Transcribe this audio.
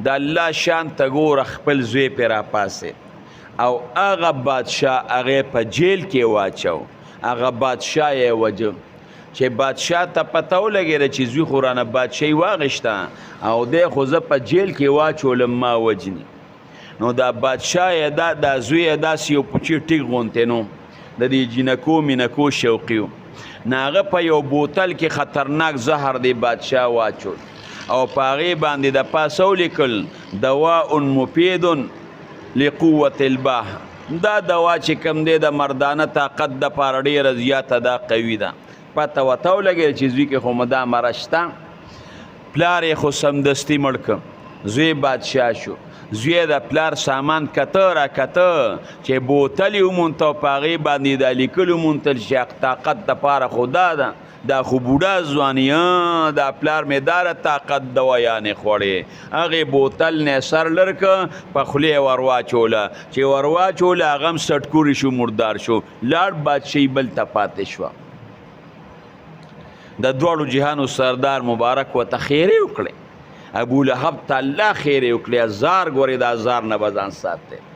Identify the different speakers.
Speaker 1: د الله شان ته ګوره خپل زوی پې راپاسې او هغه بادشاه هغې په جیل کې واچو هغه بادشاه یې وجه چې بادشاه ته پته ولګېده چې زوی خو رانه بادشاهي واغېشته او دی خو زه په جیل کې واچولم ما وجني نو دا بادشاه یې دا زوی یې داسې یو پوچې ټیک غونتی نو د دې جینکو مینکو شوقي و نو هغه په یو بوتل کې خطرناک زهر دی بادشاه واچول او په هغې باندې د پاسه ولیکل دواء مفید لقوة الباه دا دوا چې کوم دی د مردانه طاقت دپاره ډېره زیاته دا قوي ده پته ورته ولګېده چې زوی کې خو مو دا مرض شته پلار یې خو سمدستي مړ کړ زوی بادشاه شو زوی د پلار سامان کته را کته چې بوتل یې ومونته او په هغې باندې دا لیکل ومونتل چې طاقت دپاره خو دا ده دا خو بوډا ځواني دا پلار مې داره طاقت دوایانې خوړې هغې بوتل نه سر لر که په خولې یې ور واچوله چې ور واچوله هغه هم سټکوري شو مردار شو لاړ بادشاهي بل ته پاتې شوه د دواړو جهانو سردار مبارک ورته خیرې وکړې ابو لهب ته الله خیرې وکړې زار ګورې دا زار نه به ځان ساتې